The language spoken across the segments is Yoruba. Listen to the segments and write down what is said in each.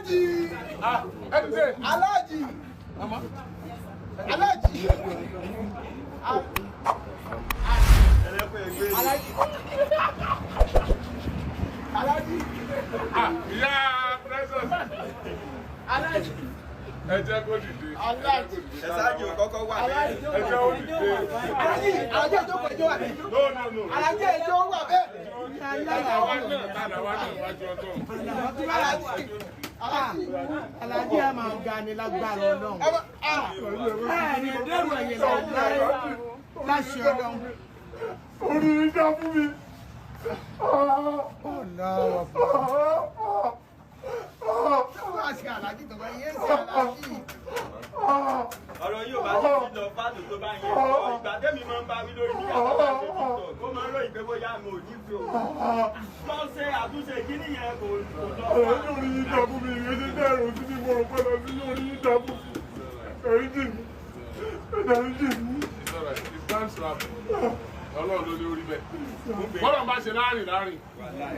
Alhaji. Alhaji. Alhaji. Alhaji. Yeah, present. Alhaji. Ẹ jẹ́ kó dìde. Alhaji. Ẹ ṣáájú kọ́kọ́ wà bẹ́ẹ̀. Ẹ jẹ́ kó dìde. Alhaji ìjókòó ìjọ wà bẹ́ẹ̀. No. Alhaji ìjọ wà bẹ́ẹ̀. Alhaji a máa ń ga ni lágbára Ọlọ́run. Ẹni dẹ́rù ẹ̀yẹ láṣẹ Ọlọ́run. Orí mi dá fún mi. Ọ̀rọ̀ yóò bá ti fi lọ fáàdù tó bá yẹn lọ. Ìgbà tẹ́mi máa ń bá mi lórí nígbà tó bá ṣe títọ̀. Ó máa ń lọ ìgbé bóyá mo ò ní fi òun. Lọ ṣe àtúnṣe kíní yẹn kò lọ. Orí yìí dá fún mi. Ìrètí dẹ́rù sí ni mo rò pé lọ sí orí yìí dá fún mi. Èyí jì mí. Ọlọ́run ló ní orí bẹ́ẹ̀. Bọ́lá bá ṣe láàrin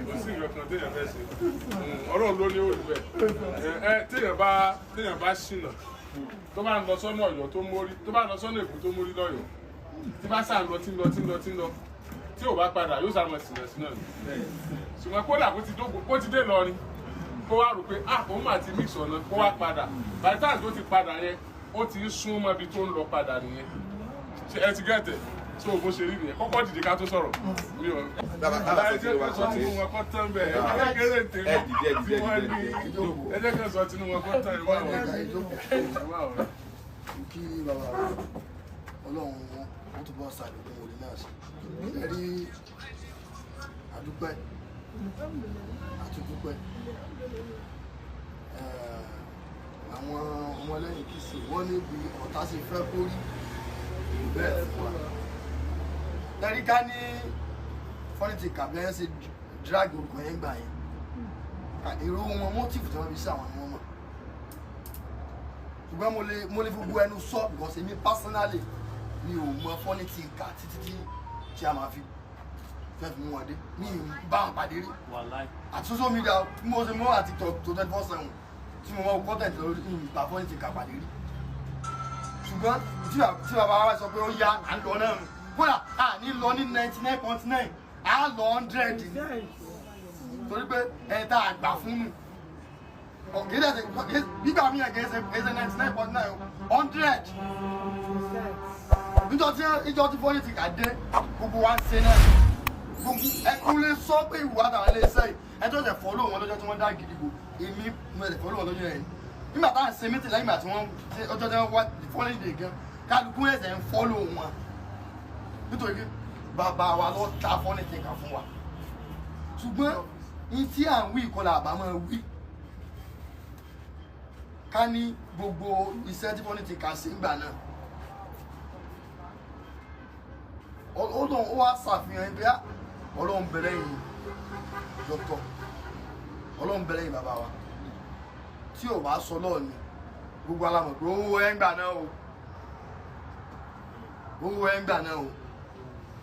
kò sí ìrọ̀kan téèyàn fẹ́ ṣe. Ọlọ́run ló ní orí bẹ́ẹ̀. Téèyàn bá ṣìnà tó bá ń lọ sọ́nà Ọ̀yọ́ tó mórí tó bá ń lọ sọ́nà Èkó tó mórí lọ́yọ̀ tí bá sáà ń lọ tí ò bá padà yóò sá mọ̀ sínà ni. Ṣùgbọ́n kódà kó ti dé lọrin kó wá rò pé òun mà ti mix ọ̀nà kó wá padà by the time tó ti padà yẹn ó ti ń sún mọ́ ibi tó ń lọ padà nìyẹn. Ẹ ti gẹ́tẹ̀ so bó ṣe rí nìyẹn kọ́kọ́ dìde ká tó sọ̀rọ̀ mi ò. Ẹ jẹ́ ká sọ tinú wọn kọ́ tán bẹ́ẹ̀ ẹ kékeré tèmi tí wọ́n ní ẹ jẹ́ ká sọ tinú wọn kọ́ tán ìwà wọn. Kí bàbá Ọlọ́run wọn tó bọ́ sàlùkùn orí náà sí. Ẹ rí àdúpẹ́ àtúndúpẹ́ àwọn ọmọlẹ́yìn Kristi wọ́n ní bí ọ̀tá ṣe fẹ́ kórí bẹ́ẹ̀ fún wa. Lẹ́rí ká ní fọ́nìtì kàbílẹ̀ ṣe drag orúkọ yẹn gbà yẹn. Èrò wọn motive tí wọ́n fi sí àwọn ọmọ wọn. Ṣùgbọ́n mo lè gbogbo ẹnu sọ because èmi personally mi ò mọ fọ́nìtì kà títí tí a máa fi fẹ́ fi mú wọn dé. Mi ì bá wọn pàdé rí. Àti social media mo ṣe mọ́ àti tó 24/7 tí mo mọ content lórí ìgbà fọ́nìtì kà pàdé rí. Ṣùgbọ́n tí bàbá wa sọ pé ó yá à ń lọ náà nù. Kódà a ní lọ ní 99.9 a lọ 100 torí pé ẹni tá a gbà fún nù gbígbà mí ẹ̀ gẹ̀ẹ́sẹ̀ 99.9 100 níjọ́ tí fọ́nìtì kà dé gbogbo wa ń ṣe náà gbogbo ẹkùn lè sọ pé ìwà àtàwọn ilé iṣẹ́ ẹjọ́ ìṣẹ̀ fọ́lọ́ wọn lọ́jọ́ tí wọ́n dá gidigbo èmi mẹ́lẹ̀ fọ́lọ́ wọn lọ́jọ́ yẹn nígbà táwọn ṣe mítì lẹ́yìn ìgbà tí wọ́n ọjọ́ tí wọ́n wá fọ́nìtì gan kálukú ẹ̀sẹ̀ ń fọ́lọ́ wọn nítorí bàbá wa lọ ta fọ́nìtì kan fún wa ṣùgbọ́n ní tí à ń wí ìkọlà àbámọ́ wí ká ní gbogbo iṣẹ́ tí fọ́nìtì kà sí ìgbà náà Ọlọ́run ó wá ṣàfihàn bí Ọlọ́run bẹ̀rẹ̀ yìí dọ́kítọ̀ Ọlọ́run bẹ̀rẹ̀ yìí bàbá wa tí ò bá sọ lọ́ọ̀ ni gbogbo alamọ̀ pé owó ẹ̀ ń gbà náà o owó ẹ̀ ń gbà náà o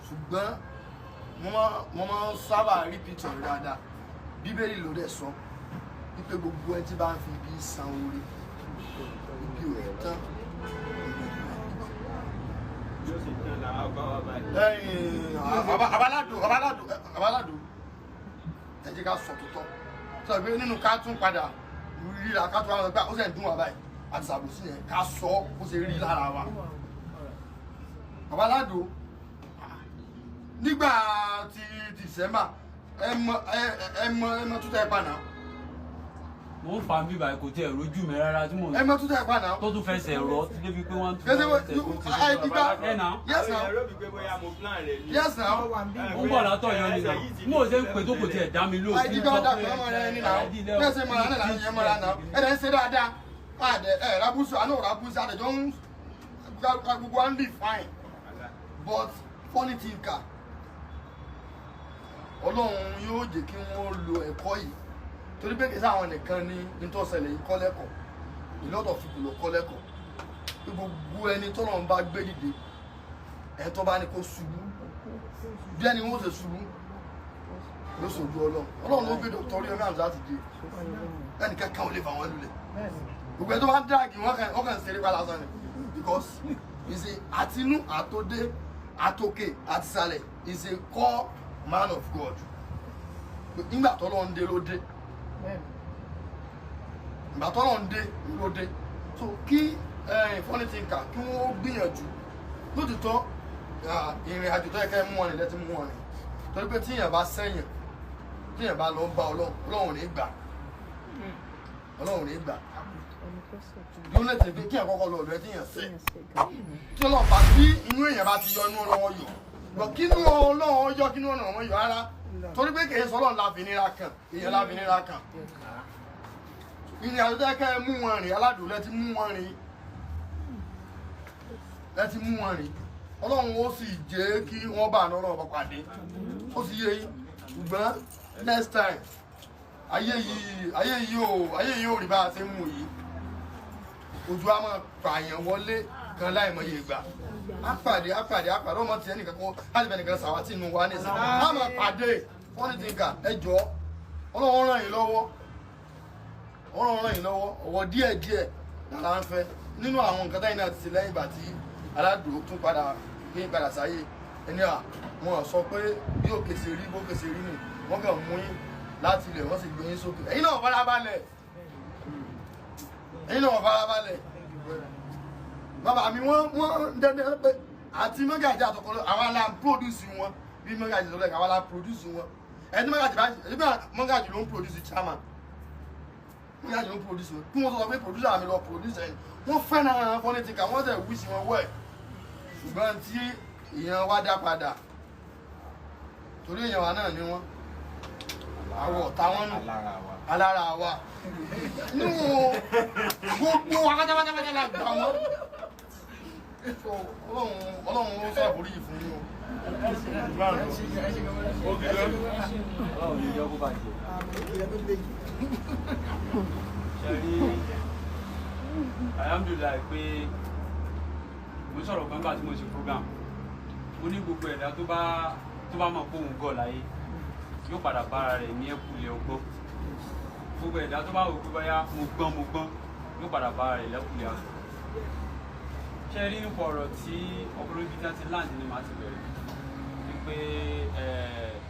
ṣùgbọ́n mo máa ń sábà rí picture rẹ̀ dáadáa Bíbélì ló dẹ̀ sọ wípé gbogbo ẹ tí bá ń fi ibi san orí ibi ò tán abalado ẹ jẹ́ ká sọ tòótọ́ sọ pé nínú ká tún padà ríra ká tún àwọn ọgbà ó sì ń dún wa báyìí àti ṣàbòsí yẹn ká sọ bó ṣe rí lára wa abalado nígbà tí December ẹ mọ tútà ẹ pa náà. mo ń fa bíbá kò tiẹ̀ rojú mi rárá tí mo. ẹ mọ tútà ẹ pa náà. tó tún fẹsẹ̀ rọ tí débi pé wọ́n tún fẹsẹ̀ yes now. yes now. ó ń bọ̀ látọ̀ yan ni náà mo ṣe ń pè tó kò tiẹ̀ dá mi lóòótọ́. àìdígbà ọ̀dà kan ọmọ rẹ ní náà bí ẹ ṣe mọ̀ra náà láti yẹn mọ̀ra náà ẹ dẹ̀ ń ṣe dáadáa rabusu àná rabusu àtẹ̀jọ́ ń gbogbo wa ń lè fine but funny thinker Ọlọ́run yóò jẹ́ kí wọ́n lo ẹ̀kọ́ yìí torí pé kì í sáwọn nìkan ní nítòsẹ̀lẹ̀ yìí kọ́ lẹ́kọ̀ọ́ a lot of people ló kọ́ lẹ́kọ̀ọ́ pé gbogbo ẹni tọ́lọ́run bá gbé dìde ẹ̀ tó bá ní kó ṣubú bí ẹni wọ́n ṣe ṣubú ló sojú Ọlọ́run ló gbé Dr. Oriyomi Hamzat dé ẹnì kankan ò lè fà wọ́n lulẹ̀ gbogbo ẹ̀ tó bá dráàgì wọ́n kàn ṣeré pa lásán ni because he's a àtinú àtòdé àtòkè àtìsàlẹ̀ is a core man of God nígbà tọ́lọ́run dé ló dé ìgbà tọ́lọ́run dé ló dé so kí funny thinker kí wọ́n gbìyànjú lótìtọ́ ìrìn àjò tó yẹ kẹ́ mú wọn ní lẹ́tí mú wọn ní torí pé tíyàn bá sẹ́yìn tíyàn bá lọ bá Ọlọ́run ní gbà Ọlọ́run ní gbà ló lè tẹ̀lé kí ẹ̀ kọ́kọ́ lọ ọ̀dọ̀ ẹ tíyàn sẹ́ tí Ọlọ́run bá tí inú èèyàn bá ti yọ inú Ọlọ́run yọ gbọ́ kí inú Ọlọ́run yọ kí inú Ọlọ́run yọ rárá torí pé kì í sọ Ọlọ́run láfi nira kan èèyàn láfi nira kan ìrìn àjò tó yẹ kẹ́ mú wọn rìn aládùn lẹ́tí mú wọn rìn Ọlọ́run ó sì jẹ́ kí wọ́n bá àná Ọlọ́run pàdé ó sì yé yín ṣùgbọ́n next time ayé yìí ò rí bá a ṣe ń mú yìí ojú á máa pààyàn wọlé kan láìmọye ìgbà á pàdé ọmọ tí ẹnìkan kó láti bẹ nìkan sàwátì inú wa ní ìsìn á máa pàdé wọ́n ní tìǹkà ẹjọ́ Ọlọ́run ràn yín lọ́wọ́ ọwọ́ díẹ̀díẹ̀ lára ń fẹ́ nínú àwọn nǹkan táyì náà ti ṣe lẹ́yìn ìgbà tí Alado tún padà sáyé ẹni wọn sọ pé bí òkè ṣe rí bókè ṣe rí nù wọ́n kàn mú yín láti ilẹ̀ wọ́n sì gbé yín sókè ẹ̀yin náà farabalẹ̀ bàbá mi wọ́n dẹ́dẹ́ pé àti mọ́gàjì àtọkọ́lọ́ àwọn alá produce wọn bí mọ́gàjì lọ́lẹ̀ àwọn alá produce wọn ẹni mọ́gàjì ló ń produce chairman mọ́gàjì ló ń produce wọn kí wọ́n sọ pé producer àmì lọ produce ẹni wọ́n fẹ́ràn fọ́nẹ́tìkà wọ́n tẹ̀ wíṣì wọn wẹ̀ ṣùgbọ́n tí èèyàn wá dá padà torí èèyàn wa náà ni wọ́n àwọ̀ ọ̀tá wọn nù alára wa nínú gbogbo akájábájábájá la gbà wọ́n Ọlọ́run ló sàbórí yìí fún yín o. Alhamdulillah pé mo sọ̀rọ̀ kan nígbà tí mo ṣe program mo ní gbogbo ẹ̀dá tó bá mọ̀ pé òun gọ̀ láyé yóò padà bára rẹ̀ ní ẹ̀kúlẹ̀ ọgbọ́n gbogbo ẹ̀dá tó bá wò pé báyá mo gbọ́n yóò padà bára rẹ̀ lẹ́kúlẹ̀ àgbọ̀ ṣe rí nípa ọ̀rọ̀ tí ọkùnrin bíi ti land ni màá ti bẹ̀rẹ̀ wípé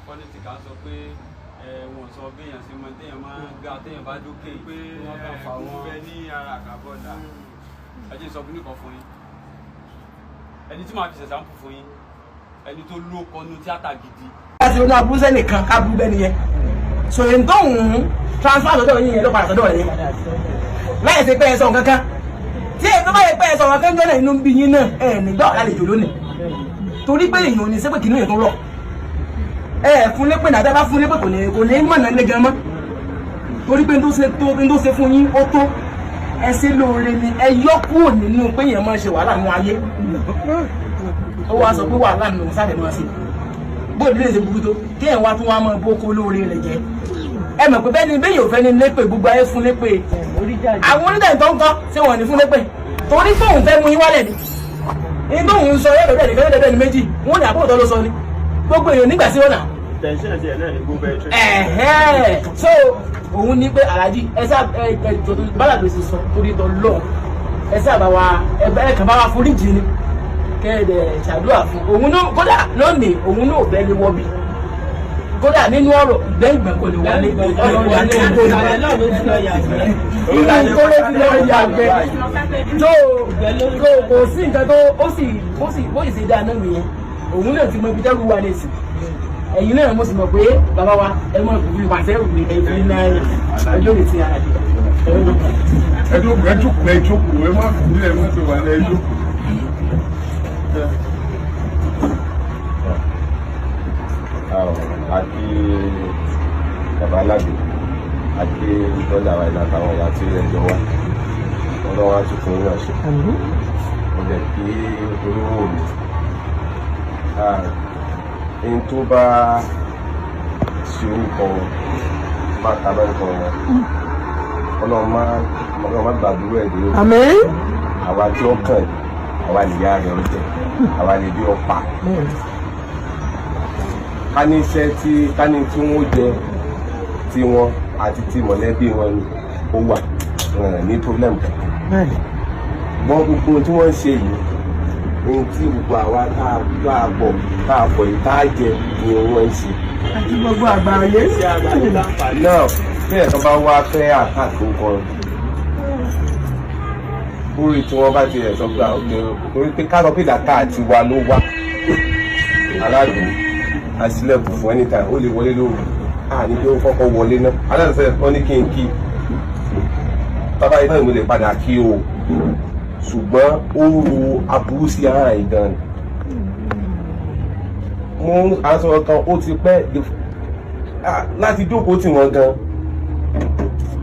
pọ́lítíkà sọ pé wọ́n sọ béèyàn sí mọ́ téèyàn máa ń ga téèyàn bá dókè pé wọ́n kàn fà wọ́n fẹ́ ní ara àkàbọ̀dà ẹjẹ́ sọ fún nìkan fún yín ẹni tí màá fi ṣẹ̀ṣà ń kú fún yín ẹni tó ló kọnu tíátà gidi. láti ronú abúlé nìkan kábú bẹ́ẹ̀ nìyẹn sòyìn tó ń transfer lọ́dọ̀ yín yẹn ló padà sọ́dọ̀ yín láì ṣe pé ẹ sọ nǹkan kan tí èyí tó bá yẹ pé ẹ sọ̀rọ̀ kẹ́ńjọ́ náà inú ń bí yín náà nígbà àlejò lónìí torí pé èèyàn ò ní sẹ́pẹ̀ kìnnìyàn tó rọ̀ fún lépè náà bẹ́ẹ̀ bá fún lépè kò ní mọ̀nà lé gan mọ́ torí pé n tó ṣe fún yín ó tó ẹ ṣe lóore ni ẹ yọ kúrò nínú pé èèyàn máa ṣe wàhálà nínú ayé ó wá sọ pé wàhálà nínú sáré máa ṣe bó ìdílé ṣe burú tó kí ẹ̀ wá tún wá máa bó kó lóore rẹ̀ jẹ́ ẹ mọ̀ pé bẹ́ẹ̀ ni bẹ́ẹ̀ yóò fẹ́ ní lépè gbogbo ayé fún lépè àwọn onídàá tó ń kọ́ ṣé wọ́n ní fún lépè torí tóun fẹ́ mú yín wálẹ̀ ni ní tóun sọ yóò dẹ̀ nìkan yóò dẹ̀ ní méjì wọ́n ní àbúrò tó ló sọ ni gbogbo èèyàn nígbà sí ọ̀nà. so òun ní pé Alhaji ẹ sá bálàgbé sì sọ torí tọ lọ ẹ sá bá wa ẹ kàn bá wa foríjì ni kẹ́ẹ̀dẹ̀ ṣàdúrà fún òun náà kódà lónìí òun náà fẹ́ lé wọ́bí kódà nínú ọ̀rọ̀ ìgbẹ́ǹgbẹ́ kò lè wọlé ọ̀rọ̀ wà ní ìgbò ìgbà ìkórè ti lọ yàgbẹ́ tó kò sí nǹkan tó ó sì ṣe dáa náà nìyẹn òun náà ti mọ ibi tẹ́rù wà lẹ́sìn ẹ̀yin náà mo sì mọ̀ pé bàbá wa ẹ mọ̀ ìlú pàṣẹ òní ẹ̀yìn náà ẹjọ́ lè ti ara ẹjọ́kùn ẹ má fi nílẹ̀ mọ́tò wà ní ẹjọ́kùn. Àti bàbá Alado àti ìtọ́jà wa ìlà àtàwọn ìyá tí ẹjọ́ wa ọlọ́wọ́ àtúntò ní ọ̀sẹ̀ ọ̀dẹ̀ kí olówó mi ẹni tó bá ṣe orúkọ bá tàbí orúkọ wọn ọlọ́run má gbàdúrà ẹ̀ dúró àwa tí ó kàn àwa nìyá rẹ̀ ọ̀jẹ̀ àwa lè bí ọ̀pá ká ní iṣẹ́ tí wọ́n jẹ tí wọ́n àti tí mọ̀lẹ́bí wọn ni ó wà ní problem kan. Wọ́n gbogbo tí wọ́n ń ṣe yìí ohun tí gbogbo àwa tá a pọ̀ ìtajẹ ni wọ́n ń ṣe. Àti gbogbo àgbáyé. Náà bí ẹ̀ka bá wá fẹ́ àtàkùn kan orí tí wọ́n bá ti rẹ̀ sọ pé orí pé ká lọ pé dàtà àti wa ló wá Alado àṣìlẹ̀kùn fún anytime ó lè wọlé lóru ní bí ó kọ́kọ́ wọlé náà Alado fẹ́ wọ́n ní kí bàbá yìí náà mo lè padà kí o ṣùgbọ́n ó ro aburú sí ara ìdán mo aṣọ kan ó ti pẹ́ láti jókòó tí wọ́n gan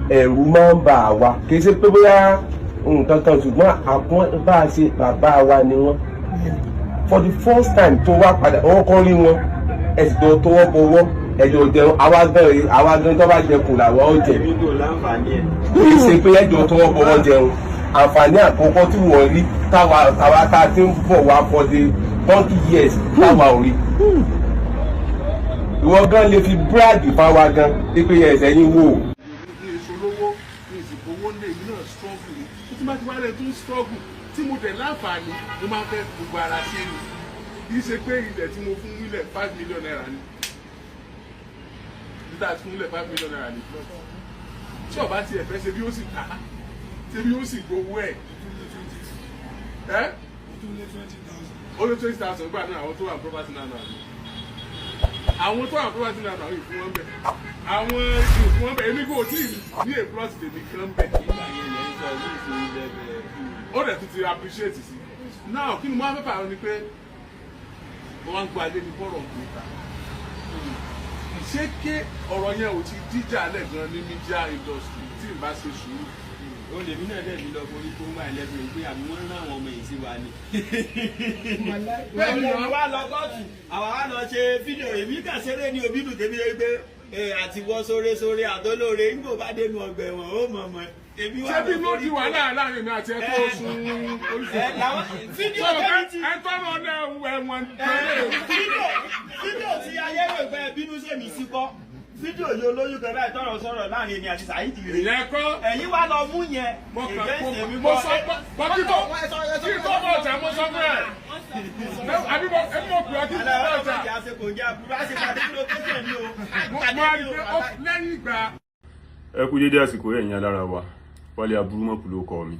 ẹ̀rù máa ń bà wá kì í ṣe pé bóyá nǹkan kan ṣùgbọ́n àpọ́n bá a ṣe bàbá wa ni wọ́n for the first time tó wá padà ọwọ́ kan rí wọn ẹ̀sìn tó tọwọ́ bọwọ́ ẹ̀jọ̀ jẹun àwa gan tó bá jẹ kù làwọn ó jẹ kì í ṣe pé ẹ̀jọ̀ tọwọ́ bọwọ́ jẹun àǹfààní àkọ́kọ́ tí wọ́n rí táwa tá a ti ń bọ̀ wá for the 20 years táwa ò rí ìwọ gan lè fi brad fáwa gan pé ẹsẹ̀ yín wò. tí máa ti wá rẹ̀ tó ń struggle tí mo dẹ̀ láǹfààní mo máa fẹ́ gbogbo ara ṣe ni kì í ṣe pé ilẹ̀ tí mo fún ilẹ̀ 5 million naira ni nígbà tí fún ilẹ̀ 5 million naira ni tí ọba ti ẹ̀fẹ́ ṣe bí ó sì tà á ṣe bí ó sì gbowó ẹ̀ ó lé 20,000 gbà náà àwọn tó wà property náà àwọn tó wà property náà yìí fún wọn bẹ̀ àwọn ìfún wọn bẹ̀ èmi kò tí ì ní èplọ́sì tèmi kan bẹ̀ ó dẹ̀ tún ti appreciate sí now kí ni mo wá fẹ́ fààrọ̀ ni pé mo wá ń gba ilé ní bọ́ọ̀rọ̀ òkúta ṣé ké ọ̀rọ̀ yẹn ò ti díjà lẹ́gbọ̀n ní media industry tí n bá ṣe sùúrù. ó lè mí náà dẹ̀bi lọ borí tó ń wá ẹlẹ́gbẹ̀ẹ́ pé àbí wọ́n rán àwọn ọmọ yìí sí wa ni. bẹ́ẹ̀ ni wọ́n lọ kóòtù àwa wá lọ ṣe fídíò èmi kà ṣeré ní òbídùn tèmi lè gbé àti wọ́ sóre àtọ́lóore nígbò bá dénú ọgbà ẹ̀wọ̀n ó mọ̀ mọ́ ṣé bí mo di wàhálà láàrin mi àti ẹ̀kọ́ oṣù fídíò tẹ́lẹ̀ tí ẹ̀tọ́ náà ẹ̀wọ̀n fídíò tí ayé rẹ̀ gbẹ bínú sèmi sí kọ́ fídíò yìí olóyún kan báyìí tọrọ sọ̀rọ̀ láàrin èmi àti Saheed rè ìyẹn kọ́ ẹ̀yin wá lọ mú yẹn mo sọ kí tó bọ̀ ọ̀tà mo sọ fún ẹ̀ àbí mo pè ọ́ kí tó bọ̀ ọ̀tà lẹ́yìn ìgbà. Ẹ kú dédé àsìkò ẹ̀yin alára wa Wálé Aburúmọ̀kù ló kọ mi.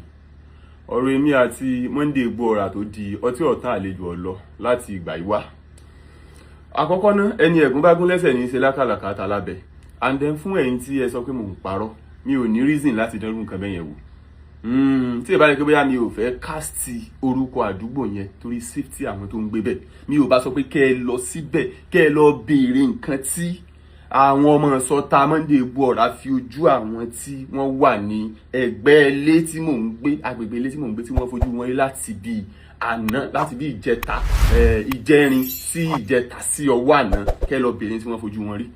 Ọ̀rọ̀ èmi àti Monday gbọ́ra tó di ọtí ọ̀tá àlejò ọ̀lọ́ láti ìgbà ìwá. Àkọ́kọ́ ná ẹni ẹ̀gún bá gún lẹ́sẹ̀ ní í ṣe lákàlàkà ta lábẹ́ and then fún ẹ̀yin tí ẹ sọ pé mò ń parọ́ mi ò ní reason láti dánrú nǹkan bẹ́ẹ̀ yẹn wò. Tí ẹ bá rí pé bóyá mi ò fẹ́ cast orúkọ àdúgbò yẹn torí safety àwọn tó ń gbé bẹ̀ mi ò bá sọ pé kẹ́ ẹ lọ síbẹ̀ kẹ́ ẹ lọ béèrè nǹkan tí àwọn ọmọ sọta Monday gbọ́ra fi ojú àwọn tí wọ́n wà ní ẹgbẹ́ ilé tí mò ń gbé agbègbè ilé tí mò ń gbé tí wọ́n fojú wọn rí láti bí àná láti bí ìjẹta ìjẹrin sí ìjẹta sí ọwọ́ àná kẹ́ lọ bèrè tí wọ́n fojú wọn rí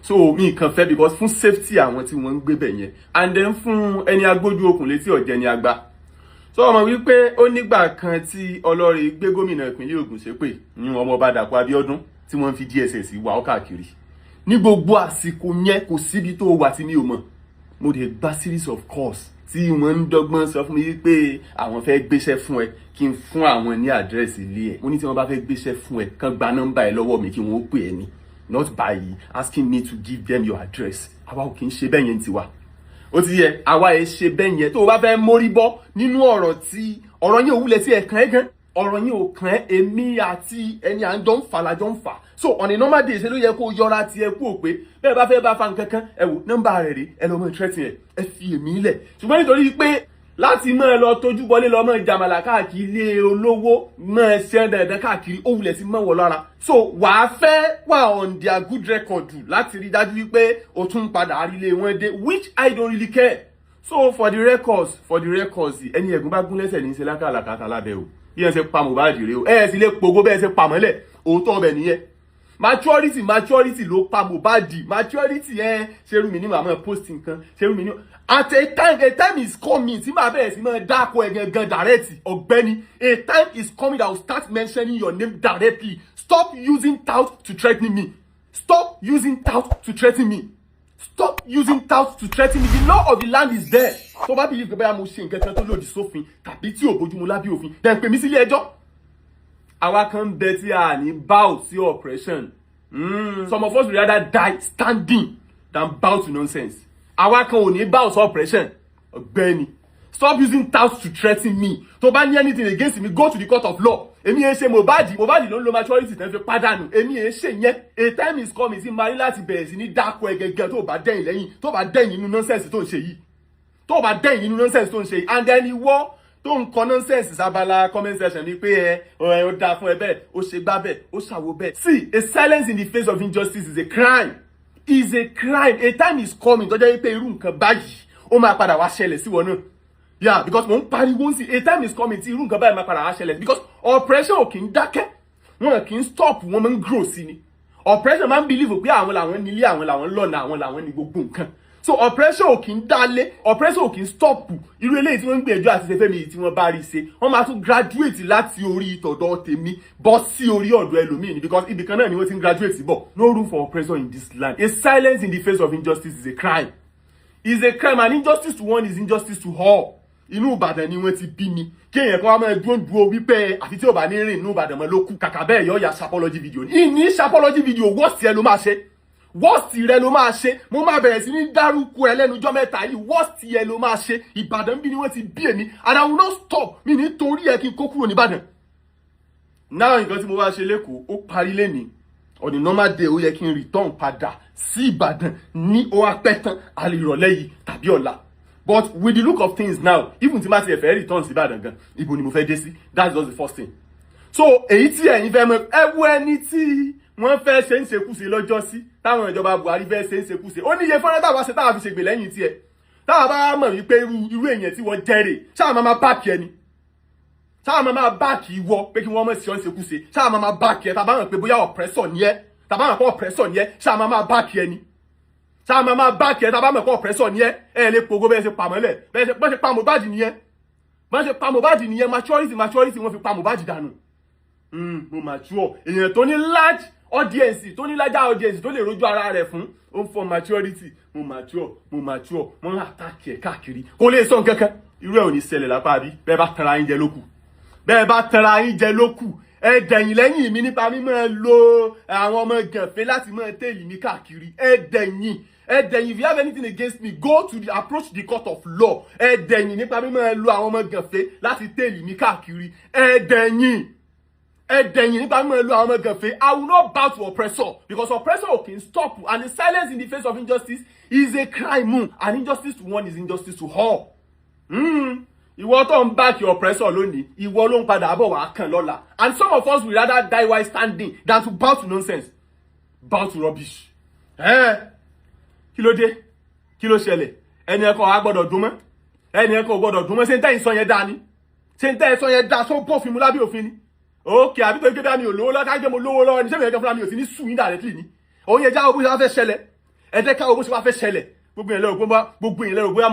so mi kàn fẹ́ because fún safety àwọn tí wọ́n ń gbé bẹ̀ yẹn and then fún ẹni agbójú okùn létí ọ̀jẹ̀ ni àgbà so ọmọ wípé ó nígbà kan tí ọlọ́rẹ̀ gbé gómìnà ìpínlẹ̀ Ògùn ṣépè ní ọmọọba Dàpọ̀ Abíọ́dún tí wọ́n fi DSS wà ó káàkiri ní gbogbo àsìkò yẹn kò síbi tó wà tí mi ò mọ̀ mo dé gba series of calls tí wọ́n ń dọ́gbọ́n sọ fún mi pé àwọn fẹ́ gbéṣẹ́ fún ẹ kí n fún àwọn ní àdírẹ́sì ilé ẹ̀ mo ní tí wọ́n bá fẹ́ gbéṣẹ́ fún ẹ kàn gba nọ́mbà ẹ lọ́wọ́ mi kí wọ́n ó pè ẹ ní not by asking me to give them your address àwa ò kì í ṣe bẹ́ẹ̀ yẹn tiwa ó ti yẹ àwa ẹ̀ ṣe bẹ́ẹ̀ yẹn tó o bá fẹ́ mórí bọ́ nínú ọ̀rọ̀ tí ọ̀rọ̀ yẹn ò wúlẹ̀ sí ẹ̀kan ẹ̀ gan ọ̀rọ̀ yẹn ò kàn èmi àti ẹni à ń jọ ń fà lájọ ń fà so on a normal day ṣe ló yẹ kó yọra ti ẹ kú ò pé bẹ́ẹ̀ bá fẹ́ bá fa nǹkan kan ẹ wò nọ́mbà rẹ̀ rè ẹ lọ́mọ ìtírẹ́tì ẹ fi èmi lẹ̀ ṣùgbọ́n nítorí pé láti máa lọ tójú bọlé lọ máa jàmàlà káàkiri ilé olówó máa ṣe dandan káàkiri ó wulẹ̀ sí máa wọ̀ lára so wàá fẹ́ wà on their good record láti rí dájú wípé o tún padà arílé wọn dé which I don't really care so for the records ẹni ẹ̀gún bá gún lẹ́sẹ̀ ní í ṣe lákàlàkà lábẹ́ o bí ẹ ṣe pa Mohbad rèé o ẹ sì lè pogo bẹ́ẹ̀ ṣe pa mọ́lẹ̀ òótọ́ ọbẹ̀ nìyẹn maturity ló pa Mohbad maturity ṣerú mi ní màmá post nǹkan ṣerú mi ní at a time is coming tí màá bẹ̀rẹ̀ sí máa dáko ẹ̀ gangan direct ọ̀gbẹ́ni a time is coming that will start mentioning your name directly stop using tout to threaten me Stop using tout to threaten me. Stop using tout to threaten me. The law of the land is there. So bá believe pé bóyá mo ṣe nǹkan kan tó lòdì sófin tàbí tí ò bójúmu lábẹ́ òfin, then pè mí sílé ẹjọ́. Àwa kan bẹ tí a ní bow sí oppression. Some of us would rather die standing than bow to nonsense. Àwa kan ò ní bow sí oppression. Ọ̀gbẹ́ni. Stop using tout to threaten me. Tó bá ní anything against me, go to the court of law. Èmi ẹ ṣe Mohbad ló ń lo maturity tẹ́ fi pàdánù. Èmi ẹ ṣe yẹn. A time is coming tí mari láti bẹ̀rẹ̀ sí ní dákọ̀ ẹ̀gẹ̀gẹ̀ tó bá dẹ̀yìn lẹ́yìn, tó bá dẹ̀yìn inú nonsense tó ń ṣe yìí. Tó bá dẹ̀yìn inú nonsense tó ń ṣe yìí. And then ìwọ tó ń kọ nonsense sábàlá comment section ni pé ó dáa fún ẹ bẹ́ẹ̀, ó ṣe gbá bẹ́ẹ̀, ó ṣàwo bẹ́ẹ̀. See, a silence in the face of injustice is a crime. Is a crime. A time is coming tó jẹ́ pé irú nǹkan báyìí ó máa padà wá ṣẹlẹ̀ sí wọn náà. Yeah, because mo ń pariwo sí, a time is coming tí irú nǹkan báyìí máa padà wá ṣẹlẹ̀, because oppression ò kì í dákẹ́, wọn kì í stop, wọn máa ń grow sí ni. Oppression máa ń believe pé àwọn làwọn nílé, àwọn làwọn lọ́nà, àwọn làwọn ní gbogbo nǹkan. So oppression ò kì í dálé, oppression ò kì í stop. Irú eléyìí tí wọ́n ń gbìyànjú àti ṣe fẹ́mi tí wọ́n bá rí ṣe, wọ́n máa tún graduate láti orí ìtọ̀dọ̀ tèmi bọ́ sí orí ọ̀dọ̀ ẹlòmíì ni, because ibìkan náà ni wọ́n ti ń graduate bọ̀. No room for oppression in this land. A silence in the face of injustice is a crime. Is a crime, and injustice to one is injustice to all. Inú Ìbàdàn ni wọ́n ti bí mi, kéèyàn kan wá máa dúró wípé àfi tí ò bá ní rìn inú Ìbàdàn mọ́ ló kù, kàkà bẹ́ẹ̀ yọ ya apology video ni. Ìní apology video worst rẹ ló máa ṣe, worst rẹ ló máa ṣe. Mo máa bẹ̀rẹ̀ sí ní dárúkọ ẹ lẹ́nujọ́ mẹ́ta yìí, worst rẹ ló máa ṣe. Ìbàdàn bí ni wọ́n ti bí èmi, and I will not stop mi nítorí ẹ kí n kó kúrò ní Ìbàdàn. Náà nǹkan tí mo wá ṣe lẹ́kọ̀ọ́ ó parí lẹ́ni. On the normal day ó yẹ kí n return padà sí Ìbàdàn ní ó wá pẹ́ tán alẹ́ ìrọ̀lẹ́ yìí tàbí ọ̀la. But with the look of things now, even tí ma ti fẹ́ return sí Ìbàdàn gan, ibo ni mo fẹ́ dé sí. That's just the first thing. So èyí tí ẹ̀yin fẹ́ mọ̀, ẹ wo ẹni tí wọ́n fẹ́ ṣe ń ṣekúṣe lọ́jọ́ sí, táwọn ìjọba Buhari fẹ́ ṣe ń ṣekúṣe. Ó ní iye fọ́nrán táwa ṣe táwa fi ṣègbè lẹ́yìn tiẹ̀. Táwa bá mọ̀ wípé irú èèyàn tí wọ́n jẹ́rè, ṣáà máa báàkì ẹni. Ṣáà máa báàkì ìwọ pé kí wọ́n mọ̀ sí ọ́n ṣekúṣe. Ṣáà máa báàkì ẹ, tàbá mọ̀ pé bóyá oppressor ni ẹ, tàbá mọ̀ pé oppressor ni ẹ, ṣáà máa báàkì ẹni. Ṣáà máa báàkì ẹ, tàbá mọ̀ pé oppressor ni ẹ lè pogo bẹ́ẹ̀ ṣe pàmọ́lẹ̀, bẹ́ẹ̀ ṣe pa Mohbad nìyẹn. Bẹ́ẹ̀ ṣe pa Mohbad nìyẹn, maturity wọ́n fi pa Mohbad dànù. Mo mature. Èèyàn tó ní large audience, tó ní larger audience tó lè rojú ara rẹ̀ fún, ó ń fọ maturity. Mo mature, mo ń attack ẹ̀ káàkiri. Kò lè sọ nǹkan kan. Irú ẹ̀ ò ní ṣẹlẹ̀ lápá bí, bẹ́ẹ̀ bá tanra yín jẹ lókù. Bẹ́ẹ̀ bá tanra yín jẹ lókù. Ẹ dẹ̀yìn lẹ́yìn mi nípa mímọ́ lo àwọn ọmọ gànfẹ́ láti mọ́ tẹ̀lé mi káàkiri. Ẹ dẹ̀yìn. If you have anything against me, go to approach the court of law. Ẹ dẹ̀yìn nípa mímọ́ lo àwọn ọmọ gànfẹ́ láti tẹ̀lé mi káàkiri. Ẹ dẹ̀yìn nípa mímọ́ lo àwọn ọmọ gànfẹ́. I will not bow to oppressor, because oppressor can stop, and the silence in the face of injustice is a crime, and injustice to one is injustice to all. Ìwọ tó ń back your oppressor lónìí, ìwọ ló ń padà bọ̀ wá kàn lọ́la. And some of us will rather die while standing than to bow to nonsense, bow to rubbish. Kí ló dé? Kí ló ṣẹlẹ̀? Ẹni ẹ̀kọ́ wa gbọ́dọ̀ dún mọ́. Ẹni ẹ̀kọ́ gbọ́dọ̀ dún mọ́. Ṣé ń tẹ́yìn sọ yẹn dá ni? Ṣé ń tẹ́yìn sọ yẹn dá só bófin mu lábẹ́ òfin ni? Okay, àbí tó ń gbé mi ò lówó lọ́wọ́, kájé mo lówó lọ́wọ́ ni, ṣé mi ẹ̀kẹ́ fúnra mi ò sí ní sùn yín directly ni? Òun yẹn jáwọ́ bó ṣe wá fẹ́ ṣẹlẹ̀. Ẹ jẹ́ káwọ́ bó ṣe wá fẹ́ ṣẹlẹ̀. Gbogbo yẹn lẹ́rù bóyá ó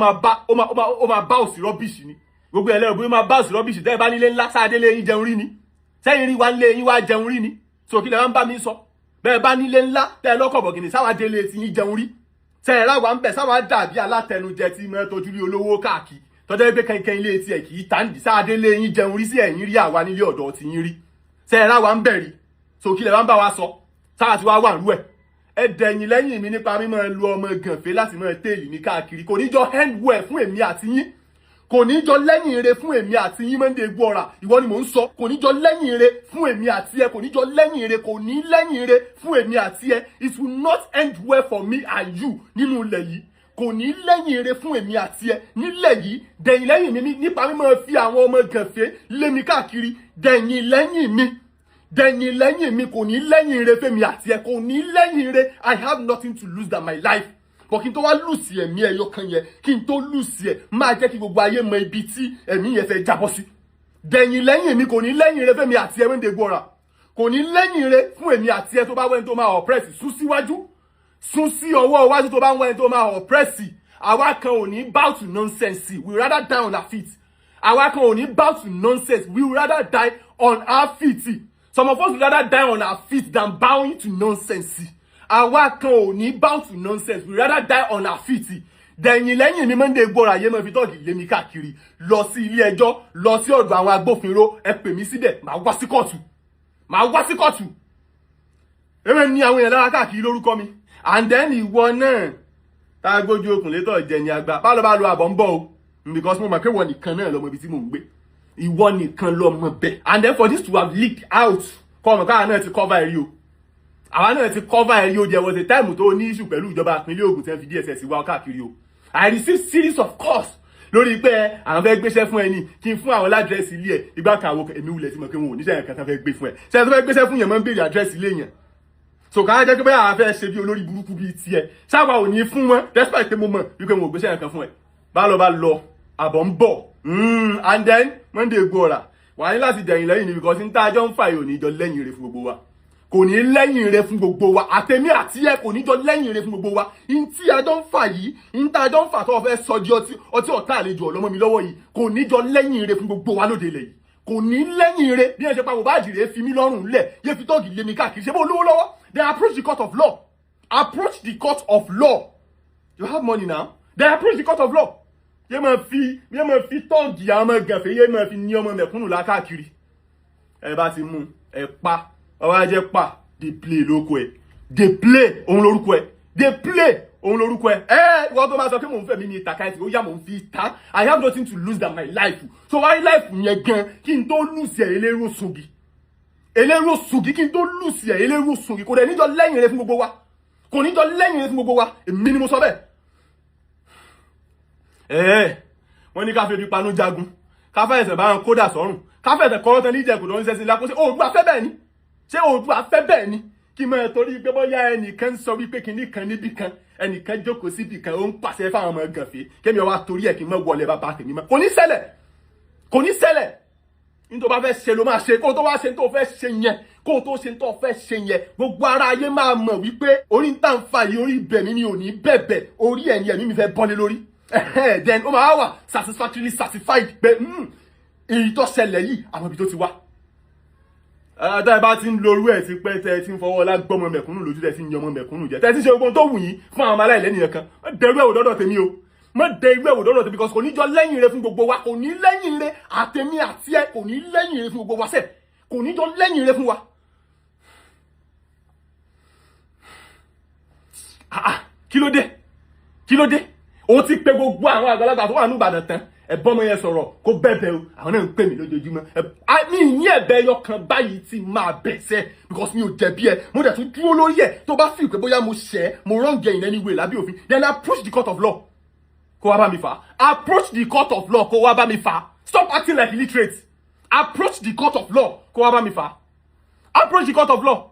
máa bá òsì rọ́bìṣì ni. Gbogbo yẹn lẹ́rù bóyá ó máa bá òsì rọ́bìṣì. Tẹ́ ẹ bá nílé ńlá, sáadé lé yín jẹun rí ni. Sẹ́yìn rí wa lé yín wá jẹun rí ni. So kí lẹ máa ń bá mi sọ? Bẹ́ẹ̀ bá nílé ńlá, tẹ́ ẹ lọ́kọ̀ bọ̀gìnì, sáwádé lé ti yín jẹun rí. Sẹ́ẹ̀rá wa ń bẹ̀ sáwá dàbí alátẹnujẹ tí mọ́ tójú rí olówó káàkiri. Tọ́jọ́ pé kẹ́kẹ́ ilé tí ẹ̀ kì í tàǹdì, sáadé lé yín jẹun rí sí ẹ̀yìn rí àwa nílé ọ̀dọ̀ tí yín rí. Sẹ́ẹ̀rá wa ń bẹ̀ rí. So kí lẹ máa ń bá wa sọ? Sáà tí wá wà ń rú ẹ̀. Ẹ dẹ̀yìn lẹ́yìn mi nípa mímọ́ lu ọmọ gànfẹ́ láti mọ́ tèèlì mi káàkiri. Kò ní jọ handwear fún èmi àti yín. Kò ní jọ lẹ́yìn ire fún èmi àti yín Monday Gbọ́ra. Ìwọ ni mò ń sọ. Kò ní jọ lẹ́yìn ire fún èmi àti ẹ. Kò ní jọ lẹ́yìn ire. Kò ní lẹ́yìn ire fún èmi àti ẹ. It will not end well for me and you nínú ilẹ̀ yìí. Kò ní lẹ́yìn ire fún èmi àti ẹ nílẹ̀ yìí. Dẹ̀yìn lẹ́yìn mi nípa mímọ́ fi àwọn ọmọ gànfẹ́ lé mi káàkiri. Dẹ̀yìn lẹ́yìn mi kò ní lẹ́yìn ire fẹ́mi àti ẹ. Kò ní lẹ́yìn ire. I have nothing to lose than my life. But kí n tó wá lùsì ẹ̀mí ẹyọ kan yẹn, kí n tó lùsì ẹ̀ máa jẹ́ kí gbogbo ayé mọ ibi tí ẹ̀mí yẹn fẹ́ jábọ́ sí. Dẹ̀yìn lẹ́yìn mi kò ní lẹ́yìn ire fẹ́mi àti ẹ Monday Gbọ́ra. Kò ní lẹ́yìn ire fún èmi àti ẹ tó bá wẹ́n tó máa oppress, sún síwájú. Sún sí ọwọ́ iwájú tó bá wẹ́n tó máa oppress. Àwa kan ò ní bow to nonsense. We rather die on our feet. Àwa kan ò ní bow to nonsense. We rather die on our feet. Some of us would rather die on our feet than bowing to nonsense. àwa kan ò ní bound to nonsense, we rather die on our feet. Dẹ̀yìn lẹ́yìn mi Monday gbọ́ra yé mọ́ fi tọ́ọ̀gì lé mi káàkiri lọ sí ilé ẹjọ́ lọ sí ọ̀dọ̀ àwọn agbófinró ẹ pè mí síbẹ̀ màá wá sí kóòtù èmi ní àwọn èèyàn lára káàkiri lórúkọ mi and then ìwọ náà tá a gbójú okùn létọ̀ jẹ ní àgbà bá lọ àbọ̀ ń bọ̀ o because mo mọ̀ pé ìwọ nìkan náà lọmọ ibi tí mò ń gbé ìwọ nìkan lọmọ bẹ́ẹ̀ and then for this to have leaked out kọ́ ọmọ káà náà ti cover ẹ̀rí o àwa náà ti cover ẹ̀rí o there was a time tó ní issue pẹ̀lú ìjọba ìpínlẹ̀ Ògùn tí wọ́n fi DSS wá káàkiri o I received series of calls lórí pé àwọn fẹ́ gbéṣẹ́ fún ẹni kí n fún àwọn ládírẹ́sì ilé ẹ̀ ìgbà kan àwọn èmi wulẹ̀ tí mo pé wọn ò níṣẹ́ yẹn kan tán fẹ́ gbé fún ẹ ṣe tó fẹ́ gbéṣẹ́ fún yẹn mọ́ ń béèrè àdírẹ́sì ilé yẹn so ká jẹ́ pé bẹ́ẹ̀ àwọn fẹ́ ṣe bí olórí burúkú bíi tiẹ̀ ṣáwa ò ní fún wọn despite pé mo mọ̀ wípé wọn ò gbéṣẹ́ yẹn kan fún ẹ bá lọ àbọ̀ ń bọ̀ and then Monday gbọ́ra wà ní láti dẹ̀yìn lẹ́yìn ni because n tá a jọ ń fà yìí ò ní jọ lẹ́yìn rẹ̀ fún gbogbo wa kò ní lẹ́yìn rẹ̀ fún gbogbo wa àtẹ̀mí àti ẹ̀ kò ní jọ lẹ́yìn rẹ̀ fún gbogbo wa n tí a jọ ń fà yìí n tá a jọ ń fà tó fẹ́ sọ di ọtí ọ̀tá àlejò ọlọ́mọ mi lọ́wọ́ yìí kò ní jọ lẹ́yìn rẹ̀ fún gbogbo wa lóde ilẹ̀ yìí kò ní lẹ́yìn rẹ̀ bí ẹ ṣe pa Mohbad rẹ̀ fi mí lọ́rùn lẹ̀ yé fi tọ́ọ̀gì lé mi káàkiri ṣe bó olówó lọ́wọ́ they approach the court of law you have money now they approach the court of law yé máa fi tọ́ọ̀gì àwọn ọmọ gànfẹ́ yé máa fi ní ọmọ mẹ̀kúnnù lákàkiri ẹ bá ti mú ẹ pa ọwọ́ ajẹ́ pa dey play lóko ẹ̀ dey play òun lórúkọ ẹ̀ dey play òun lórúkọ ẹ̀ wọ́n tó máa sọ pé mò ń fẹ́ mi ní ìtàkà ẹ̀sìn ó yá mò ń fi ta I have nothing to lose than my life so why life yẹn gan kí n tó lùsì ẹ̀ elérò sungi kí n tó lùsì ẹ̀ elérò sungi kò dẹ̀ níjọ lẹ́yìn rẹ̀ fún gbogbo wa èmi ni mo sọ bẹ́ẹ̀ wọ́n ní ká fi panu jagun ká fẹ́ ẹ̀sẹ̀ bá ń kódà sọ́rùn ká fẹ́ ẹ̀sẹ̀ kọ́rọ́tẹ́ ní ìjẹ̀kù tó ń ṣẹ́sìn lápò ṣé Oòduà fẹ́ bẹ́ẹ̀ ni kí máa torí pé bóyá ẹnìkan ń sọ wípé kinní kan níbì kan ẹnìkan jókòó síbì kan ó ń pàṣẹ fáwọn ọmọ gànfẹ́ kémi ọwá torí ẹ̀ kí n mọ̀ wọlé bàbá tèmi mọ́ kò ní ṣẹlẹ̀ ní tó bá fẹ́ ṣe ló máa ṣe kó tó wá ṣe tó fẹ́ ṣe yẹn kó tó ṣe tó fẹ́ ṣe yẹn gbogbo ara ayé máa mọ̀ wípé orí ń tàn fà yìí orí ibẹ̀ mi ni ò ní bẹ̀bẹ̀ orí ẹ̀mí mi fẹ́ bọ́lé lórí then ó máa wà satisfactorily satisfied pé èyí tó ṣẹlẹ̀ yìí àwọn ibi tó ti wá tá ẹ bá ti ń lorú ẹ̀ ti pẹ́ tẹ́ ẹ ti ń fọwọ́ lágbọ́mọ mẹ̀kúnnù lójú tẹ́ ẹ ti ń yọmọ mẹ̀kúnnù jẹ tẹ́ ẹ ti ṣe ogun tó wù yín fún àwọn ọmọ aláìlẹ́nìyàn kan dẹrú ẹ̀wò dọ́dọ̀ tèmi o mọ dẹ irú ẹ̀wò dọ́dọ̀ tèmi because kò ní jọ lẹ́yìn rẹ fún gbogbo wa kò ní lẹ́yìn rẹ àtẹ̀mí àti ẹ kò ní lẹ́yìn rẹ fún gbogbo wa sẹ́ kò ní jọ lẹ́yìn rẹ fún wa. Kí ló dé o ti pe gbogbo àwọn àgbàlagbà tó wà ní Ìbàdàn tán ẹ̀bọ́n mọ́ yẹn sọ̀rọ̀ kó bẹ̀bẹ̀ o àwọn náà ń pè mí lójoojúmọ́ mi ní ẹ̀bẹ̀ yọkan báyìí tí máa bẹ̀sẹ̀ because mi ò jẹ̀bi ẹ mo dẹ̀ tún dúró lórí ẹ̀ tó bá fi pé bóyá mo ṣẹ̀ mo wrong in any way lábẹ́ òfin then approach the court of law kó wá bá mi fà approach the court of law kó wá bá mi fà stop acting like illiterate approach the court of law kó wá bá mi fà approach the court of law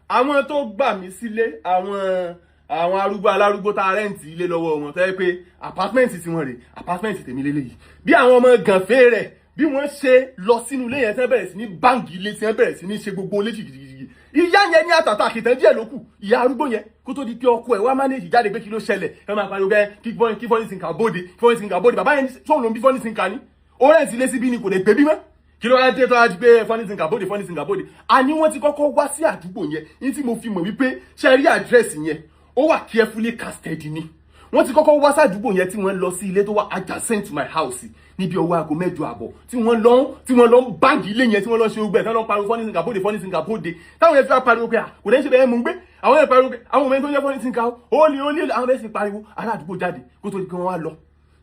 àwọn tó gbà mí sílé àwọn arúgbó alárúgbó tá a rẹ́ǹtì ilé lọ́wọ́ wọn tẹ́ pé apátmẹ́ǹtì tí wọ́n rè apátmẹ́ǹtì tèmi lélẹ́yìí bí àwọn ọmọ gànfẹ́ rẹ̀ bí wọ́n ṣe lọ sínú ilé yẹn tẹ́ bẹ̀rẹ̀ sí ní báǹgì ilé tí wọ́n bẹ̀rẹ̀ sí ní ṣe gbogbo ilé jìgìjìgì ìyá yẹn ní àtàtà àkìtàn díẹ̀ ló kù ìyá arúgbó yẹn kó tó di pé ọkọ ẹ̀ wá mánéjì jáde pé kí ló ṣẹlẹ̀ ẹ máa pariwo bẹ́ẹ̀ kí fọ́nì sìnkà bóde bàbá yẹn tó ń lo bí fọ́nì sìnkà ní ó rẹ́ǹtì ilé síbí ni kò lè gbé bí mọ́ kí ló wá dé tó wá di pé fọ́nì sìnkà bóde àní wọ́n ti kọ́kọ́ wá sí àdúgbò yẹn ní tí mo fi mọ̀ wípé ṣe rí àdírẹ́sì yẹn ó wà carefully casted ni wọ́n ti kọ́kọ́ wá sádùúgbò yẹn tí wọ́n lọ sí ilé tó wà adjacent to my house níbi ọwọ́ aago 8 àbọ̀ tí wọ́n lọ ń báǹgì ilé yẹn tí wọ́n lọ ṣe ogbẹ́ tí wọ́n lọ pariwo fọ́nì sìnkà bóde táwọn yẹn fi wá pariwo pé kò dẹ́ ṣe bẹ́ẹ̀ mú gbé àwọn yẹn pariwo pé àwọn ọmọ yẹn tó yẹ fọ́nì sìnkà ó lé àwọn yẹn sì pariwo ará àdúgbò jáde kó tó di pé wọ́n wá lọ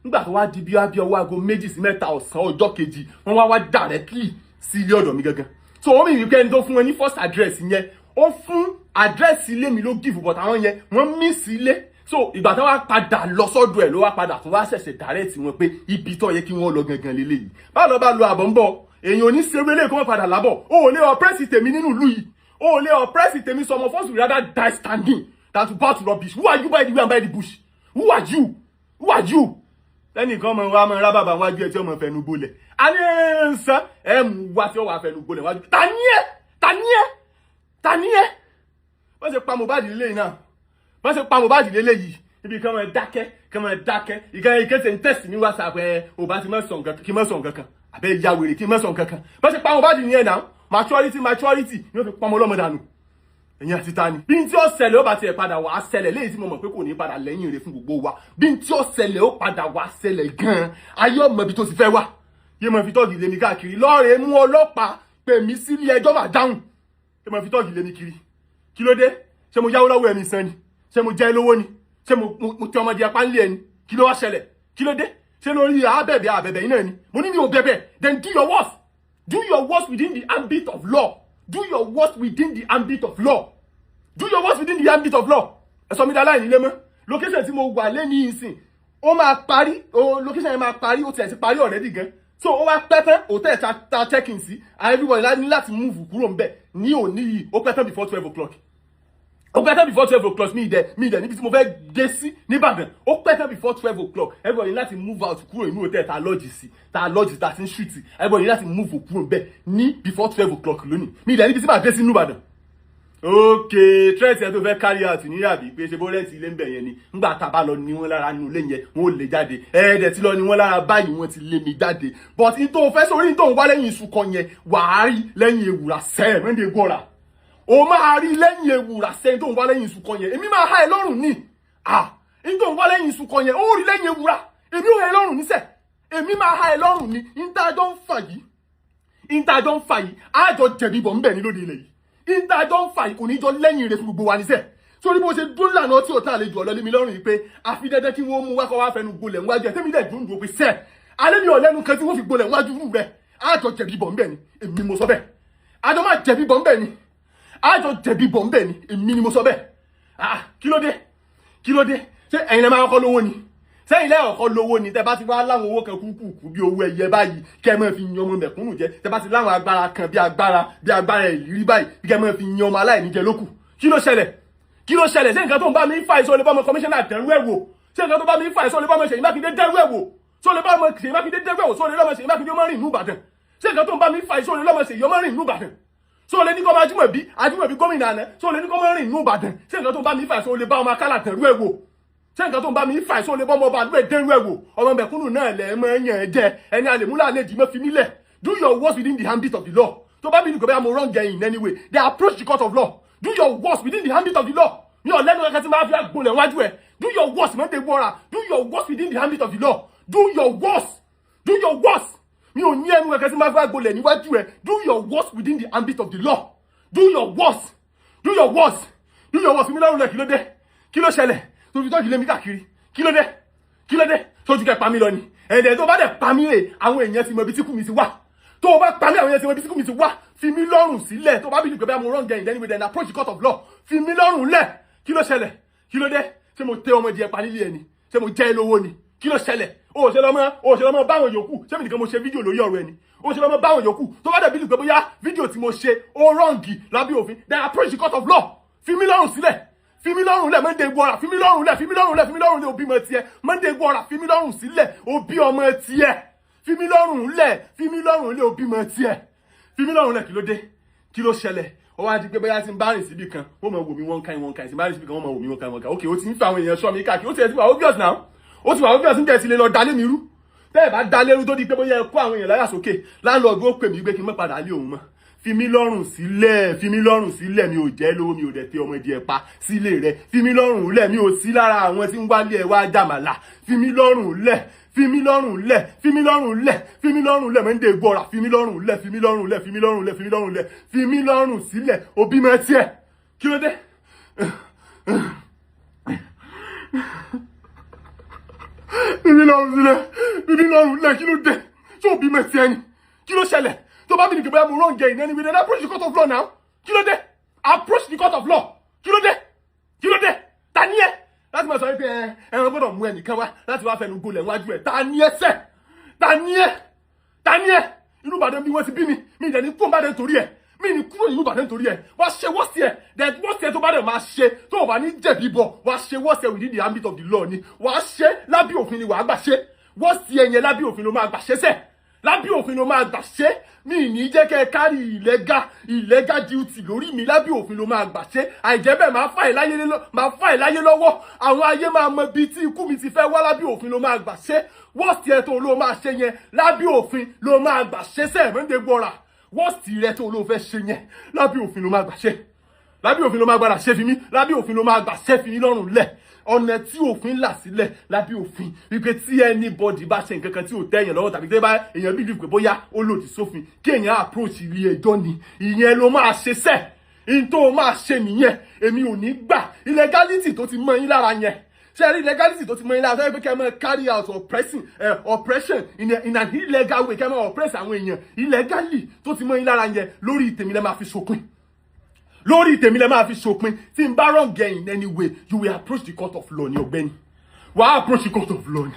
nígbà tó wá di bí ọwọ́ aago 2 sí 3 ọ̀sán ọjọ́ kejì wọ́n wá directly sí ilé ọ̀dọ̀ mi gangan so wọ́n mi wípé ẹni tó fún wọn ní first address yẹn ó fún àdírẹ́sì ilé mi ló give but àwọn yẹn wọ́n miss ilé so ìgbà tí wọ́n padà lọ sọ́dọ̀ ẹ̀ ló wá padà tó wá ṣẹ̀ṣẹ̀ dàrẹ́tì wọn pé ibi tó yẹ kí wọ́n lọ gangan lélẹ́yìí bá lọ àbọ̀ ń bọ̀ èèyàn ò ní ṣe wẹ́lẹ́ kó wọ́n padà lábọ̀ o ò lè oppress tèmi nínú ìlú yìí o ò lè oppress tèmi some of us would rather die standing than to bow to rubbish who are you by the way and by the bush who are you lẹ́nìkan mọ̀ wá mọ̀ rábàbà wájú ẹ̀ tí ọmọ fẹnu bolẹ̀ a ní ẹ̀ǹsán ẹ̀ mú wá tí ó wà fẹnu bolẹ̀ wájú ta ni ẹ́ wọ́n ṣe pa Mohbad lélẹ́yìí náà wọ́n ṣe pa Mohbad lélẹ́yìí ibi kan máa dákẹ́ ìkẹsẹ̀ ń tẹ̀sí ní WhatsApp ò bá ti mọ̀ sọ̀ nǹkan kí mọ̀ sọ̀ nǹkan kan àbẹ́ ìyá wèrè kí mọ̀ sọ̀ nǹkan kan wọ́n ṣe pa Mohbad ní ẹ̀ náà maturity ni ó fi pọmọ ọlọ́mọ dànù ẹ̀yin àti ta ni bí n tí ó ṣẹlẹ̀ ó bá tiẹ̀ padà wá ṣẹlẹ̀ léyìí tí mo mọ̀ pé kò ní padà lẹ́yìn rẹ̀ fún gbogbo wa bí n tí ó ṣẹlẹ̀ ó padà wá ṣẹlẹ̀ gan-an ayé ọmọ ibi tó ti fẹ́ wá yé mo fi tọ́ọ̀gì lé mi káàkiri lọ́ọ̀rẹ́ mú ọlọ́pàá pè mí sílé ẹjọ́ máa dáhùn yé mo fi tọ́ọ̀gì lé mi kiri kí ló dé ṣé mo yáwó lọ́wọ́ ẹ̀mí san ni ṣé mo jẹ́ lówó ni ṣé mo tẹ ọmọdé apá ńlẹ̀ ni kí ló wá ṣẹlẹ̀ kí ló dé ṣé lórí àbẹ̀bẹ̀ yìí náà ni mo ní mi ò bẹ̀bẹ̀ then do your worst within the ambit of law do your worst within the ambit of law do your worst within the ambit of law ẹ sọ mi dá láì nílé mọ́ location tí mo wà lẹ́ni ìsìn ó máa parí location yẹn máa parí ó tiẹ̀ ti parí already gan so ó wá pẹ́ tán hotel ta check in sí everybody ní láti move kúrò ń bẹ̀ ní òní yìí ó pẹ́ tán before 12 o'clock ó pẹ́ tán before 12 o'clock mi ìdẹ níbi tí mo fẹ́ dé sí nìbàdàn ó pẹ́ tán before 12 o'clock everybody ní láti move out kúrò inú hotel ta lodge ta sí street everybody ní láti move kúrò ń bẹ̀ ní before 12 o'clock lónìí mi ìdẹ níbi tí màá dé sí nìbàdàn okay threat ẹ tó fẹ́ carry out ní àbí pé ṣe bó rẹ́ǹtì ilé ń bẹ̀ yẹn ni ńgbà tá a bá lọ ní wọn lára nínú ilé yẹn wọn ò lè jáde ẹ̀ẹ́dẹ̀ tí lọ ní wọn lára báyìí wọn ti lé mi jáde but n tó fẹ́ sórí n tó ń wá lẹ́yìn iṣu kan yẹn wàá rí lẹ́yìn ewùrà sẹ́ẹ̀ mẹ́ndé gbọ́ra o máa rí lẹ́yìn ewùrà sẹ́ẹ̀ tó ń wá lẹ́yìn iṣu kan yẹn èmi máa há ẹ lọ́rùn ní n tó ń wá lẹ́yìn iṣu kan yẹn ó rí lẹ́yìn ewùrà èmi ò há ẹ lọ́rùn níṣẹ́ èmi máa há ẹ lọ́rùn ní ìtajọ́ ń fà yìí àjọ jẹ̀bi bọ̀ ń bẹ̀ ní lóde ilẹ̀ yìí ìdájọ́ ń fà kò ní jọ lẹ́yìn rẹ̀ fún gbogbo wa níṣẹ́ sórí bó ṣe dún lànà tí ò tán àlejò ọ̀lọ́lé mi lọ́rùn yìí pé àfi dandan kí wọ́n mú wákọ̀ wá fẹnu gbolẹ̀ níwájú ẹ̀ tẹ́mi dẹ̀ dùn dùn pé sẹ́ẹ̀ alẹ́ mi ò lẹ́nu kan tí wọ́n fi gbolẹ̀ níwájú rú rẹ̀ àjọ jẹ̀bi bọ̀ ńbẹ̀ ni èmi mo sọ bẹ́ẹ̀ àjọ máa jẹ̀bi bọ̀ ńbẹ̀ ni àjọ jẹ̀bi bọ̀ ńbẹ̀ ni èmi ni mo sọ bẹ́ẹ̀ kí ló dé ṣé ẹ̀yin lẹ máa kọ́ lówó ni sẹ́yìn lẹ́yìn ọ̀kọ́ lówó ni tẹ́ bá ti wá láwọn owó kan kúkú bí owó ẹyẹ báyìí kẹ́ mọ́ fi yan ọmọ mẹ̀kúnnù jẹ tẹ́ bá ti láwọn agbára kan bí agbára ìrírí báyìí kẹ́ mọ́ fi yan ọmọ aláìní jẹ lókù kí ló ṣẹlẹ̀ ṣé nǹkan tó ń bá mi fà ìṣó lè bá ọmọ kọmíṣánná dẹrú ẹ̀ wò ṣé nǹkan tó bá mi fà ìṣó lè bá ọmọ Ṣèyí Mákindé dẹrú ẹ̀ wò ṣó lè bá ọmọ Ṣèyí Mákindé dẹrú ẹ̀ wò ṣó lè lọ́mọ Ṣèyí Mákindé ọmọ rìn ìlú Ìbàdàn ṣé nǹkan tó ń bá mi fà ìṣó lè lọ́mọ Ṣèyí ọmọ rìn ìlú Ìbàdàn ṣó lè ní kọ́ máa Ajímọ̀bí gómìnà àná ṣó lè ní kọ́ máa rìn ìlú Ìbàdàn ṣé nǹkan tó ń bá mi fà ìṣó lè bá ọmọ Akálà dẹrú ẹ̀ wò ṣé nǹkan tó ń bá mi fà ìṣó lè bọ́ ọmọ ọba àdúgbò dẹrú ẹ̀ wò ọmọ mẹ̀kúnnù náà lẹ̀ mọ́ yàn jẹ ẹni àlèmúlà lè dì mọ́ fi mílẹ̀ do your worst within the ambit of the law tó bá bí ní kò bẹ́ẹ̀ mo wrong in any way they approach the court of law do your worst within the ambit of the law mi ò lẹ́nu kankan tí máa fi àgbọ̀lẹ̀ wájú ẹ̀ do your worst mẹ́tẹ̀ gbọ́ra do your worst within the ambit of the law do your worst mi ò ní ẹnu kankan tí máa fi àgbọ̀lẹ̀ níwájú ẹ̀ do your worst within the ambit of the law do your worst mi lọ́rùn lẹ̀ kí ló ṣẹlẹ̀ tó fi tọ́jú lé mi káàkiri kí ló dé sójú kẹ pa mí lọ ni ẹ̀ẹ́dẹ̀ tó bá dẹ̀ pa mí rè àwọn èèyàn ti mọ ibi tí kú mi ti wá tó o bá pa mí àwọn èèyàn ti mọ ibi tí kú mi ti wá fi mí lọ́rùn sílẹ̀ tó bá bí nìkan bẹ́ẹ̀ mo wrong in any way then approach the court of law fi mí lọ́rùn lẹ̀ kí ló ṣẹlẹ̀ kí ló dé ṣé mo tẹ ọmọdé ẹ̀ pa nílé ẹ̀ ni ṣé mo jẹ́ lówó ni kí ló ṣẹlẹ̀ o ṣe lọ́mọ báwọn yòókù ṣé mi nìkan mo ṣe fídíò lórí ọ̀rọ̀ ẹ̀ ni o ṣe lọ́mọ báwọn yòókù tó bá dẹ̀ bí nìkan bóyá fídíò tí mo ṣe ó wrong lábẹ́ òfin then approach the court of law fi mí lọ́rùn sílẹ̀ fi mí lọ́rùn lẹ̀ mọ́ndé gbọ́ra fi mí lọ́rùn lẹ̀ òbí ọmọ tiẹ̀ mọ́ndé gbọ́ra fi mí lọ́rùn sílẹ̀ òbí ọmọ tiẹ̀ fi mí lọ́rùn lẹ̀ òbí ọmọ tiẹ̀ fi mí lọ́rùn lẹ̀ kí ló dé kí ló ṣẹlẹ̀ ó wá di pé bóyá tí ń bá rìn síbi kan wọ́n mọ̀ wò mí wọ́n ká tí ń bá rìn síbi kan wọ́n mọ̀ wò mí wọ́n ká ok ó ti ń fa àwọn èèyàn sọ mi káàkiri ó ti ẹ̀ ti wà obvious now ó ti wà obvious ń jẹ́ ti lè lọ dalé mi rú bẹ́ẹ̀ bá dalé rú tó di pé bóyá ẹ kó àwọn èèyàn láyà sókè láńlọ́ọ̀dù ó pè mí pé kí n má padà lé òun mọ́ fi mí lọ́rùn sílẹ̀ mi ò jẹ́ lówó mi ò dẹ̀ tẹ ọmọdé ẹ̀ pa sílé rẹ̀ fi mí lọ́rùn lẹ̀ mi ò sí lára àwọn tí ń wálé ẹ̀ wá jàmàlà fi mí lọ́rùn lẹ̀ mẹ́ndé gbọ́ra fi mí lọ́rùn sílẹ̀ òbí mọ́ tiẹ̀ kí ló dé fi mí lọ́rùn lẹ̀ kí ló dé tí òbí mọ́ tiẹ̀ ni kí ló ṣẹlẹ̀ tó bá bí ní kí bóyá mo wrong in any way then approach the court of law now kí ló dé approach the court of law kí ló dé ta ni ẹ láti máa sọ wípé ẹran gbọ́dọ̀ mú ẹnìkan wá láti wá fẹnu gbolẹ̀ wájú ẹ̀ ta ni ẹ inú Ìbàdàn bí wọ́n ti bí mi ìdẹ̀ ní kúrò Ìbàdàn torí ẹ̀ mi ní kúrò inú Ìbàdàn torí ẹ̀ wá ṣe wọ́ọ̀sì ẹ̀ then wọ́ọ̀sì ẹ̀ tó bá dẹ̀ máa ṣe tó o bá ní jẹ̀bi bọ̀ wá ṣe wọ́ọ̀sì ẹ̀ within the ambit of the law ni wá ṣe lábí òfin ni wàá gbà ṣe wọ́ọ̀sì ẹ̀ yẹn lábí òfin ló máa gbà ṣe sẹ́ẹ̀ lábí òfin ló máa gbà ṣe mi ní jẹ́ kẹ́ kárí illegal duty lórí mi lábí òfin ló máa gbà ṣe àìjẹ́ bẹ́ẹ̀ máa fà ẹ̀ láyé lọ́wọ́ àwọn ayé máa mọ bí tí ikú mi ti fẹ́ wá lábí òfin ló máa gbà ṣe wọ́ọ̀sì ẹ̀ tó ló máa ṣe yẹn lábí òfin ló máa gbà ṣe sẹ́ẹ̀ mẹ́ndé gbọ́ra wọ́ọ̀sì rẹ̀ tó ló fẹ́ ṣe yẹn lábí òfin ló máa gbà ṣe lábẹ́ òfin ló máa gbára ṣẹ́fi mí lábẹ́ òfin ló máa gbà ṣẹ́fi mí lọ́rùn lẹ̀ ọ̀nà tí òfin là sílẹ̀ lábẹ́ òfin wípé tí anybody bá ṣe nǹkan kan tí ò tẹ́yàn lọ́wọ́ tàbí tẹ́ bá èèyàn bí pé bóyá ó lòdì sófin kí èèyàn approach ilé ẹjọ́ ni ìyẹn ló máa ṣe sẹ́ẹ̀ in tó máa ṣe nìyẹn èmi ò ní gbà illegality tó ti mọ yín lára yẹn ṣe rí illegality tó ti mọ yín lára sọ pé kẹ́ mọ́ carry out oppression in an illegal way kẹ́ mọ́ oppress àwọn èèyàn illegally tó ti mọ yín lára yẹn lórí tèmi lẹ́ máa fi ṣòpin lórí tèmi lẹ́ máa fi ṣòpin tí n bá wrong in any way you will approach the court of law ní ọ̀gbẹ́ni wàá approach the court of law ni.